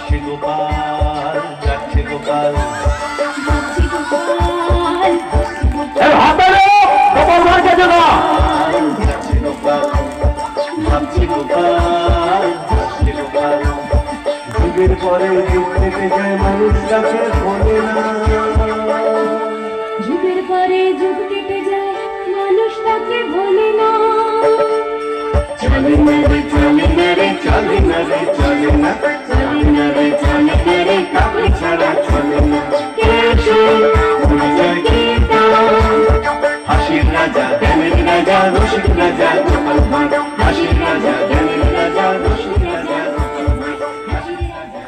যাচ্ছে গোপাল, যাচ্ছে গোপাল, যাচ্ছে গোপাল, যাচ্ছে গোপাল, যাচ্ছে গোপাল, যাচ্ছে গোপাল। যুগের পরে যুগ কেটে যায়, মানুষ তাকে ভোলে না। যুগের পরে যুগ কেটে যায়, মানুষ তাকে ভোলে না। চলে না রে, চলে না রে, চলে না রে, চলে না, চলে না রে, চলে না রে, কাউকে ছাড়া চলে না। হাসির রাজা, জ্ঞানের রাজা, রসিক রাজা গোপাল ভাঁড়। হাসির রাজা, জ্ঞানের রাজা, রসিক রাজা গোপাল ভাঁড়। হাসির রাজা।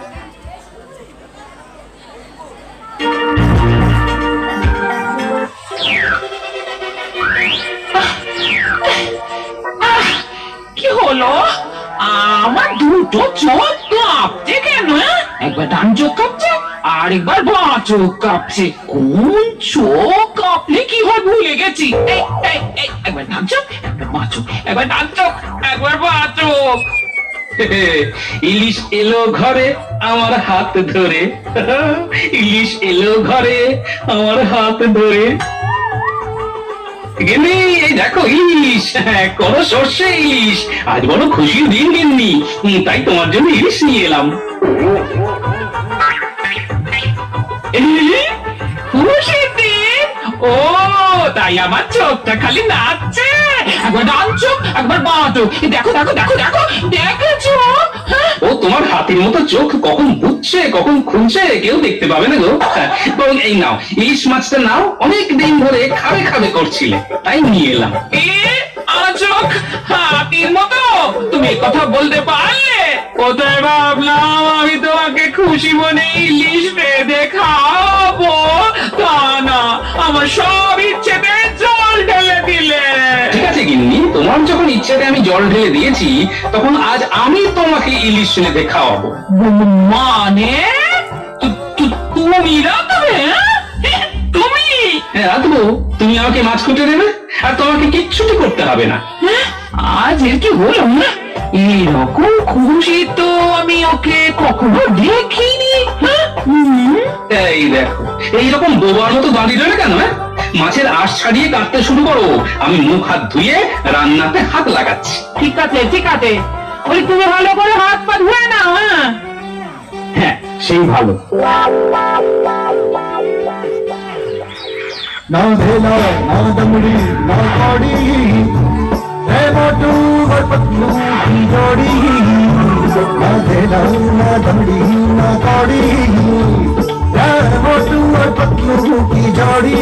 কি হলো? আমার দুটো চোখ কাঁপছে কেন? একবার ডান চোখ কাঁপছে, আর একবার বাঁ চোখ কাঁপছে। কোন চোখ কাঁপলে কি হয় ভুলে গেছি। একবার ডান চোখ, একবার বাঁ চোখ, একবার ডান চোখ, একবার বাঁ চোখ। ইলিশ এলো ঘরে আমার হাত ধরে, ইলিশ এলো ঘরে আমার হাত ধরে। গিন্নি, এই দেখো ইলিশ, কোন সর্ষে ইলিশ। আজ বড় খুশির দিন গিন্নি, তাই তোমার জন্য ইলিশ নিয়ে এলাম। খুশির দিন? ও তাই আমার চোখটা খালি নাচছে। একবার ডান চোখ, একবার বাঁ চোখ। দেখো দেখো দেখো দেখো, দেখেছো? ও তোমার হাতির মতো চোখ কখন বুঝছে কখন খুলছে কেউ দেখতে পাবে না গো। বরং এই নাও, ইলিশ মাছটা নাও, অনেক দিন ধরে খাবে খাবে করছিলে, তাই নিয়ে এলাম। চোখ হাতির মতো তুমি কথা বলতে পারলে? কোথায় ভাবলাম আমি তোমাকে খুশি মনে ইলিশ বেঁধে খাবো, তা না আমার সব ইচ্ছেতে জল ঢেলে দিলে। ঠিক আছে গিন্নি, তোমার যখন ইচ্ছেতে আমি জল ঢেলে দিয়েছি, তখন আজ আমি তোমাকে ইলিশ বেঁধে খাওয়াবো। মানে তুমি রাঁধবে? তুমি? হ্যাঁ রাঁধবো। তুমি আমাকে মাছ কুটে দেবে, আর তোমাকে কিচ্ছুটি করতে হবে না। আজ এর কি হলো না? এরকম খুশি তো আমি ওকে কখনো দেখিনি। এই দেখো, এইরকম বোবার মতো দাঁড়িয়ে রইলে কেন? মাছের আঁশ ছাড়িয়ে কাটতে শুরু করো, আমি মুখ হাত ধুয়ে রান্নাতে হাত লাগাচ্ছি। ঠিক আছে ঠিক আছে, ওই তুমি ভালো করে হাত পা ধুয়ে না। হ্যাঁ সেই ভালো। ना भेला ना दमड़ी ना कौड़ी, है मोटू और पतलू की जोड़ी। ना भेला ना दमड़ी ना कौड़ी, है मोटू और पतलू की जोड़ी।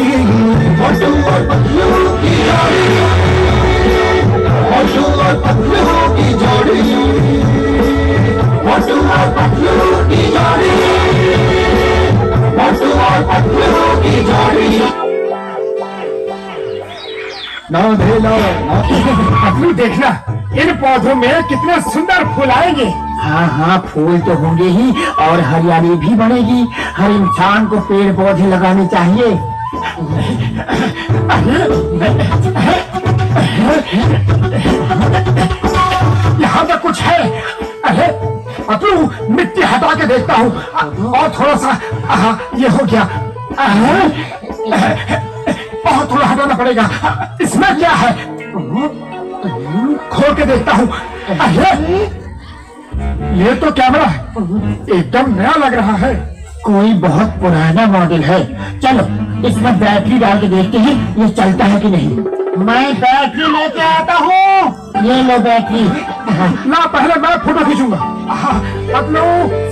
मोटू और पतलू की जोड़ी, मोटू और पतलू की जोड़ी, मोटू और पतलू की जोड़ी, मोटू और पतलू की जोड़ी। ना भेला ना अपनी देखना, इन पौधों में कितने सुंदर फूल आएंगे। हाँ हाँ, फूल तो होंगे ही और हरियाली भी बढ़ेगी। हर इंसान को पेड़ पौधे लगाने चाहिए। यहाँ पे कुछ है। अरे पतलू, मिट्टी हटा के देखता हूँ, और थोड़ा सा। ये हो गया। बहुत थोड़ा हटाना पड़ेगा। इसमें क्या है? खोल के देखता हूँ। अरे ये तो कैमरा है, एकदम नया लग रहा है। कोई बहुत पुराना मॉडल है। चलो इसमें बैटरी डाल के देखते हैं ये चलता है कि नहीं। मैं बैटरी लेके आता हूँ। ये लो बैटरी। ना पहले मैं फोटो खींचूंगा। अपनो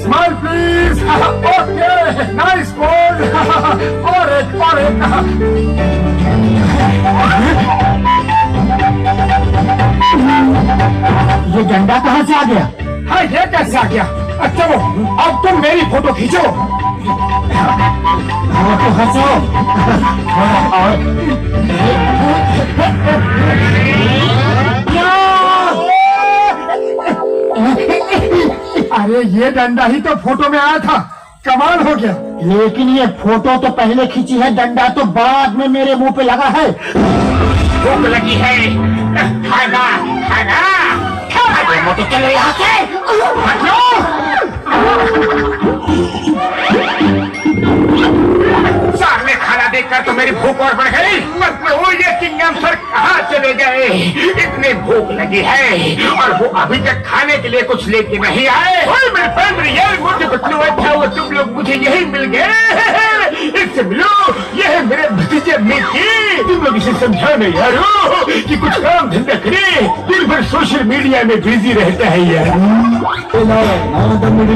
smile please. Okay, nice pose. और एक और एक। ये डंडा कहाँ से आ गया? हाँ, ये कैसे आ गया? अच्छा वो, अब तुम मेरी फोटो खींचो। तो हंसो। और अरे ये डंडा ही तो फोटो में आया था, कमाल हो गया। लेकिन ये फोटो तो पहले खींची है, डंडा तो बाद में मेरे मुंह पे लगा है। भूख लगी है, खाना खाना। मोटो चलो यहाँ से। मेरी भूख और बढ़ गई। मत वो ये चिंगम सर कहाँ चले गए? इतनी भूख लगी है और वो अभी तक खाने के लिए कुछ लेके नहीं आए। ओए मेरे पैर यार, मुझे पतलू अच्छा हुआ तुम लोग मुझे यही मिल गए। इससे मिलो, ये है मेरे भतीजे मिकी। तुम लोग इसे समझाओ नहीं यारो कि कुछ काम धंधा करे, दिन भर सोशल मीडिया में बिजी रहता है यार। ना दमड़ी